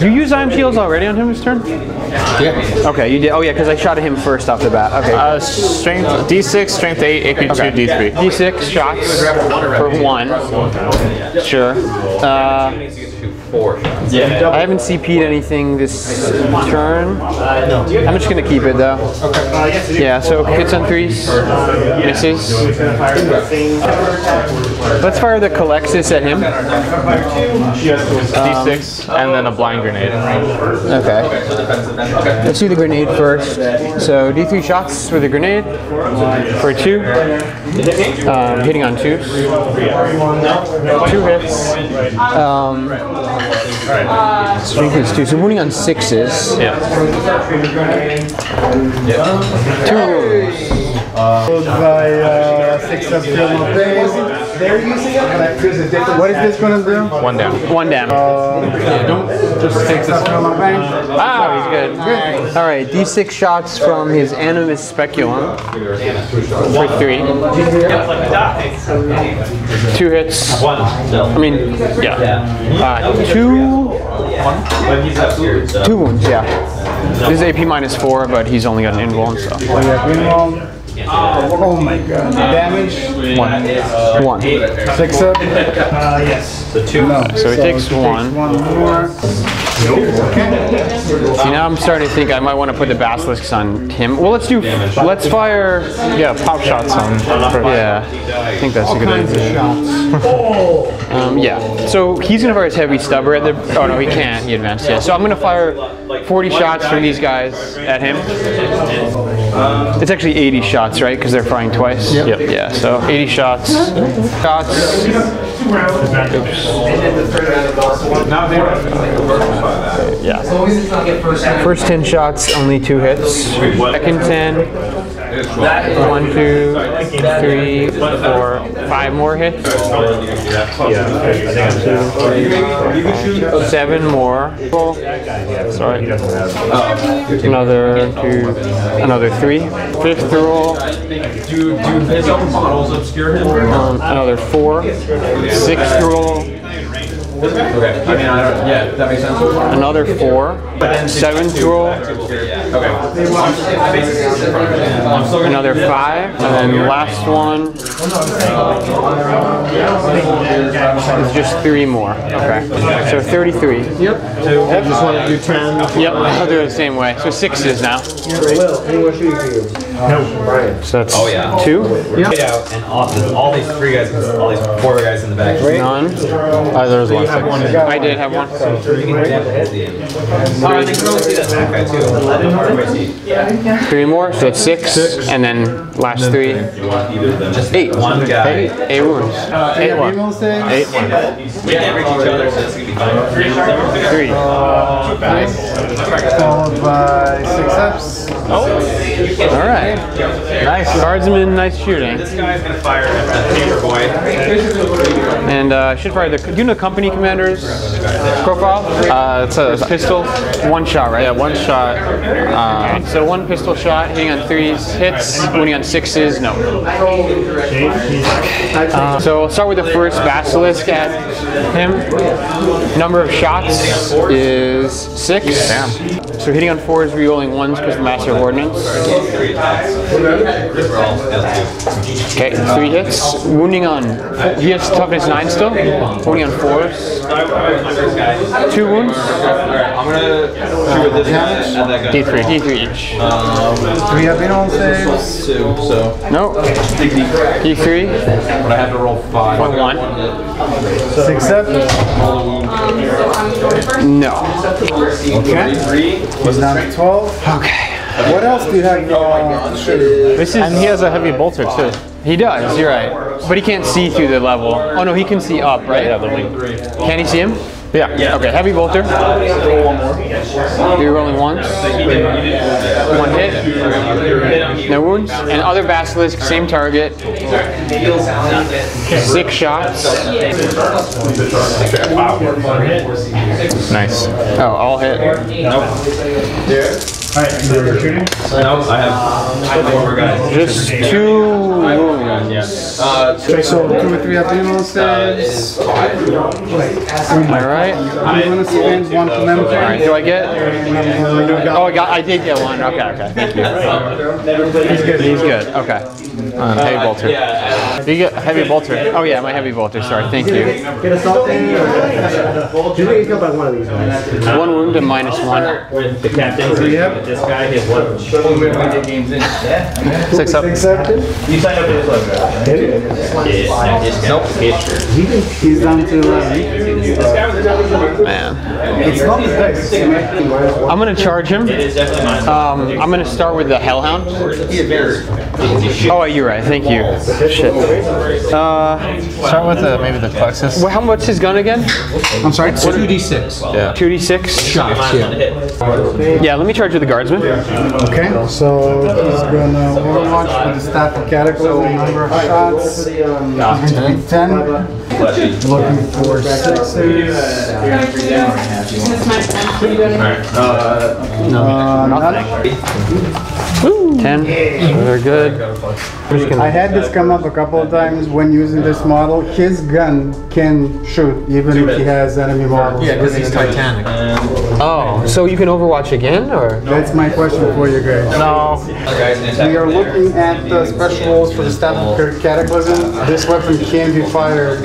You use iron shields already on him this turn? Yeah. Okay, you did. Oh yeah, because I shot at him first off the bat. Okay. Strength D6, strength 8, AP 2, D3. D6 shots for 1. Sure. 4 shots. Yeah. I haven't CP'd anything this turn. I'm just gonna keep it though. Okay. Yeah, so hits on 3s, misses. Let's fire the Colexis at him. D6 and then a blind grenade. Okay. Let's do the grenade first. So D3 shots for the grenade for 2. Hitting on 2s. 2 hits. 3 hits 2. So wounding on 6s. Yeah. 2 wounds. Followed by 6 up to my face. They're using it, but there's a different. What is this gonna do? 1 down. 1 down. Just 6 up to my bank. Ah, he's good. All right, D6 shots from his Animus Speculum for 3. 2 hits. I mean, yeah. 2 wounds, yeah. This is AP -4, but he's only got an inroll, so. Oh my god. Damage? 1. 6 up? Yes. So 2. No. So he takes 1. 1 more. See, now I'm starting to think I might want to put the basilisks on him. Well, let's fire. Yeah, pop shots on. Yeah, I think that's a good idea. Yeah, so he's gonna fire his heavy stubber at the. Oh no, he can't. He advanced. Yeah, so I'm gonna fire 40 shots from these guys at him. It's actually 80 shots, right? Because they're firing twice. Yep. Yeah, so 80 shots. Yeah. First 10 shots, only 2 hits. Second 10, 1, 2, 3, 4, 5 more hits. 7 more. Sorry. Another 3. 5th roll. Another 4. 6th roll. That makes sense. Another 4. 7th roll. Another 5. And then last one is just 3 more. Okay. So 33. Yep. I just want to do 10. Yep. I'll do it the same way. So 6s now. So that's 2. Yeah. And all these 3 guys, all these 4 guys in the back. None. There was 1 second. I did have 1. Three more, so it's 6, and then last 3. 8. 1 guy. 8 wounds. 8 1. 8 1. We average each other, so it's gonna be fine. 3. Nice. Followed by 6 ups. All right. Nice. Guardsman, nice shooting. This guy's gonna fire at the paper boy. And should fire the. Do you know company commander's profile? It's a Pistol. 1 shot, right? Yeah, 1 shot. So 1 pistol shot, hitting on 3s, hits, wounding on 6s, no. So I'll start with the first basilisk at him. Number of shots is 6. Damn. So hitting on 4s, re-rolling 1s because of Master of Ordnance. Okay, 3 hits. Wounding on. He has toughness 9 still. Wounding on 4s. 2 wounds. I'm gonna shoot with this guy and that guy. D3 each. 3 up in all saves. 2, so. No. D3. But I have to roll 5. 1. 6 up. No. Okay. He's down to 12. Okay. What else do you have? This is. And he has a heavy bolter too. He does. You're right. But he can't see through the level. Oh no, he can see up, right? Yeah, the wing. Can he see him? Yeah. Okay. Heavy bolter. You're rolling once. 1 hit. No wounds. And other basilisk, same target. 6 shots. Nice. Oh, all hit. No, I have four more guys. Just 2 wounds. So 2 or 3 abdominal saves. Alright. I'm gonna spend 1 to member. Alright, do I get? Oh, I did get 1. Okay, thank you. He's good, okay. Heavy bolter. Do you get heavy bolter? Oh yeah, my heavy bolter, sorry, thank you. Get assaulting. You can kill by one of these guys. 1 wound and -1. With the captain, this guy, he has 1. 6 up. Accepted. You signed up for this one, Nope. He's down to 11. Man. It's not his dice. I'm gonna charge him. I'm gonna start with the Hellhound. Oh, you're right. Thank you. Shit. Start with maybe the plexus. Well, how much is gun again? I'm sorry? 2d6. Yeah. 2d6. Shots, yeah. Yeah, let me charge with the guardsman. Okay, so he's gonna overwatch with the staff of cataclysm, number of shots. He's going to be 10. Looking for 6s. Nothing. 10. They're good. I had this come up a couple of times when using this model. His gun can shoot even if he has enemy models. Yeah, because he's Titanic. Oh, so you can overwatch again, or? That's my question for you guys. No. We are looking at the special rules for the staff of cataclysm. This weapon can be fired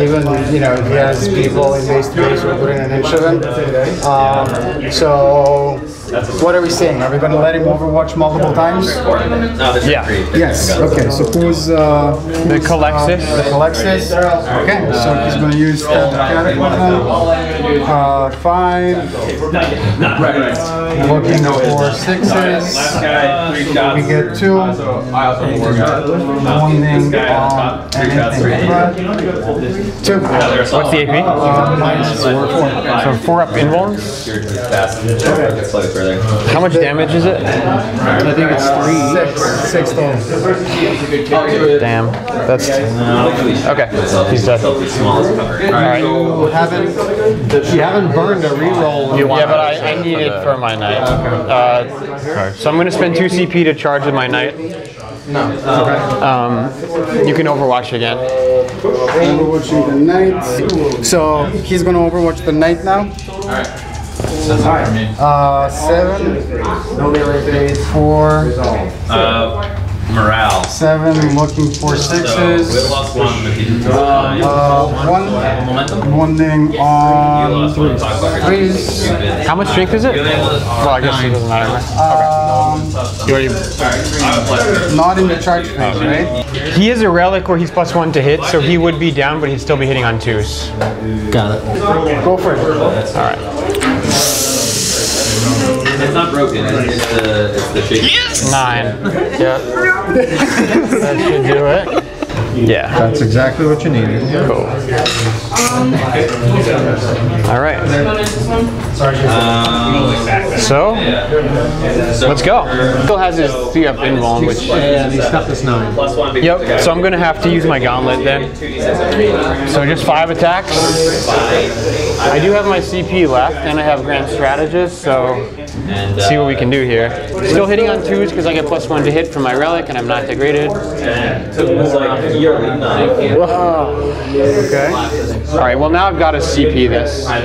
even, you know, if he has people in base space or putting an inch of him. So, what are we saying? Are we going to let him overwatch multiple times? Yeah. Yes. Okay. So who's The Colexis. the Colexis? Okay. So he's going to use staff of cataclysm. 5. Looking for 6s. We get 2. Wounding on anything but 2. What's the AP? -4. So 4 up in wounds. How much damage is it? I think it's 6 total. Damn. That's okay. He's dead. Alright. You haven't burned a reroll. Yeah, but I need it for my knight. So I'm gonna spend 2 CP to charge with my knight. You can overwatch again. Overwatching the knight. So he's gonna overwatch the knight now. 7. 4. Morale. 7. Looking for 6s. We lost 1, but he didn't. 1. Wounding on 3s. How much strength is it? Well, I guess it doesn't matter. Not in the charge phase, right? He is a relic where he's +1 to hit, so he would be down, but he'd still be hitting on 2s. Got it. Go for it. All right. It's not broken, it's the shape. 9. Yeah. That should do it. Yeah. That's exactly what you needed. Cool. All right. So, let's go. Still has his 3 up invuln, which. And he's stuck this 9. Yep. So I'm gonna have to use my gauntlet then. So just 5 attacks. I do have my CP left, and I have Grand Strategist. So see what we can do here. Still hitting on 2s because I get +1 to hit from my relic, and I'm not degraded. Okay. All right. Well, now I've got to CP this. So I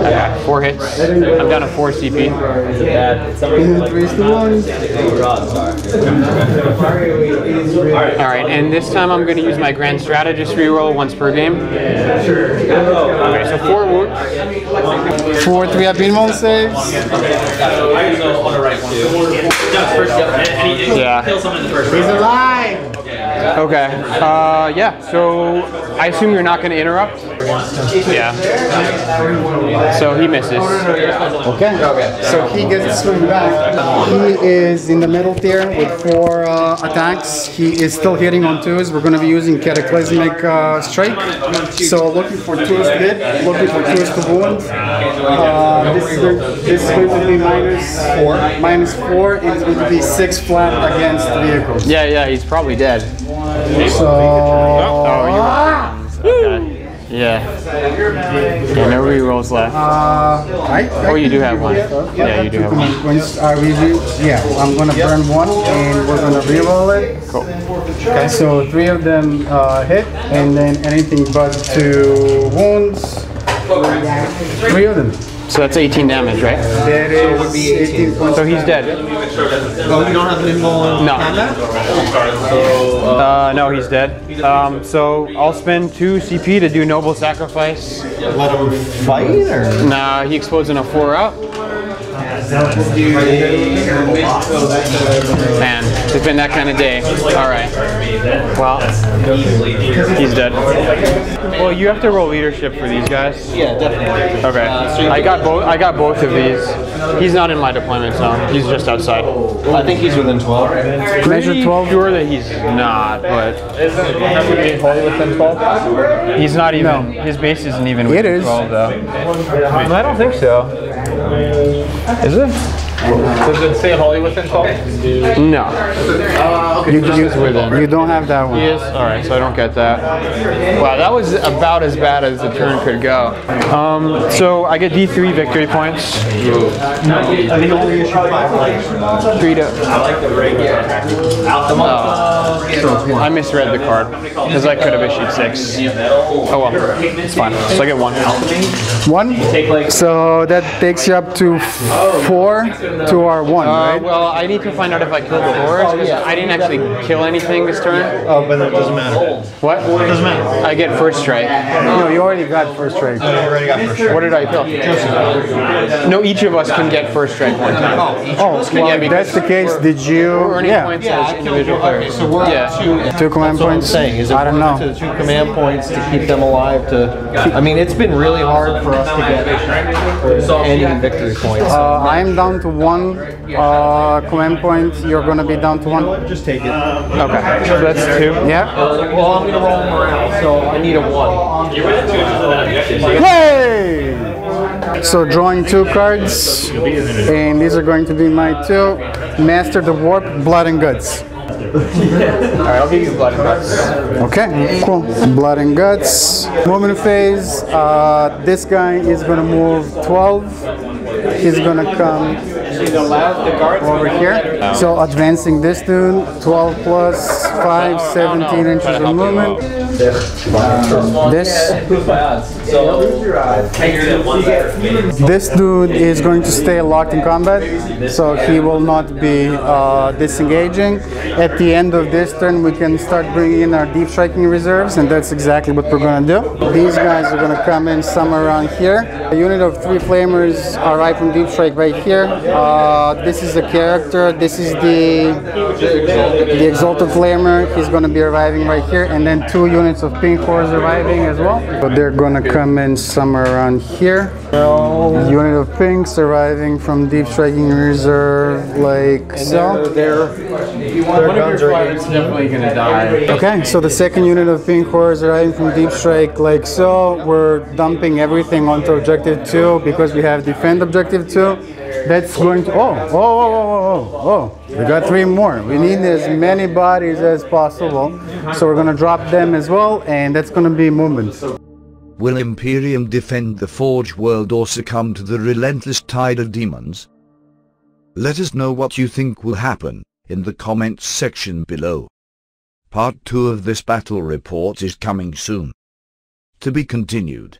got 4 hits. I'm down to 4 CP. 3 to 1. All right, and this time I'm going to use my Grand Strategist reroll once per game. Okay, so 4 wounds. 4 3 up invuln saves. Yeah. He's alive! Okay. Yeah. So I assume you're not going to interrupt. Yeah. So he misses. Okay. So he gets to swing back. He is in the middle tier with 4 attacks. He is still hitting on 2s. We're going to be using Cataclysmic Strike. So looking for 2s to hit, looking for 2s to wound. This is going to be -4, and it's going to be 6 flat against vehicles. Yeah, he's probably dead. So. Oh, you're right. Okay. Yeah. Yeah, no rerolls left. Oh, you do have one. Yeah, you do have one. I'm gonna burn one, and we're gonna reroll it. Cool. Okay. So 3 of them hit, and then anything but 2 wounds. 3 of them. So that's 18 damage, right? That is 18 points. So he's dead. Oh, you don't have an invul? No. No, he's dead. So I'll spend 2 CP to do Noble Sacrifice. Let him fight, or? Nah, he explodes in a 4-up. Man, it's been that kind of day. Alright. Well, he's dead. Well, you have to roll leadership for these guys. Yeah, definitely. Okay. I got both of these. He's not in my deployment zone. He's just outside. I think he's within 12. Measure 12. Sure that he's not, but within 12? he's not even. His base isn't even within 12 though. I don't think so. Is it? Does it say Holy within 12? No. You don't have that one. He is? Alright, so I don't get that. Wow, that was about as bad as the turn could go. So I get D3 victory points. 3 to... I misread the card, because I could have issued 6. Oh well, it's fine. So I get 1. 1? So that takes you up to 4 to our 1, right? Well, I need to find out if I killed the horrors, because I didn't actually kill anything this turn. Oh, but it doesn't matter. What? It doesn't matter. I get first strike. No, you already got first strike. Already got first strike. What did I kill? No, each of us can get first strike one time. Oh, well, if that's the case, did you... Earning points as individual players. So we're yeah. 2 command That's what I'm points? saying. Is it I don't worth know. it to 2 command points to keep them alive? I mean, it's been really hard for us to get any victory points. I'm down to 1 command point. You're going to be down to 1. Just take it. Okay, so that's 2. Yeah. Well, I'm going to roll them around, so I need a 1. Hey! So drawing 2 cards, and these are going to be my 2. Master the Warp, Blood and Guts. Alright, I'll give you Blood and Guts. Okay, cool. Blood and Guts. Movement phase. This guy is going to move 12. He's going to come over here. So advancing this dude, 12 plus 5, 17 inches of movement. This dude is going to stay locked in combat, so he will not be disengaging. At the end of this turn, we can start bringing in our deep striking reserves, and that's exactly what we're going to do. These guys are going to come in somewhere around here. A unit of 3 flamers arrive from deep strike right here. This is the character. This is the exalted flamer. He's going to be arriving right here, and then 2 units of pink horse arriving as well. So they're going to come in somewhere around here. Unit of pinks arriving from deep striking reserve, like so. One of your squad's definitely gonna die. Okay, so the second unit of pink horse arriving from deep strike, like so. We're dumping everything onto objective 2 because we have defend objective 2. That's going to we got 3 more. We need as many bodies as possible, so we're gonna drop them as well, and that's gonna be movement. Will Imperium defend the Forge world or succumb to the relentless tide of demons? Let us know what you think will happen in the comments section below. Part 2 of this battle report is coming soon. To be continued.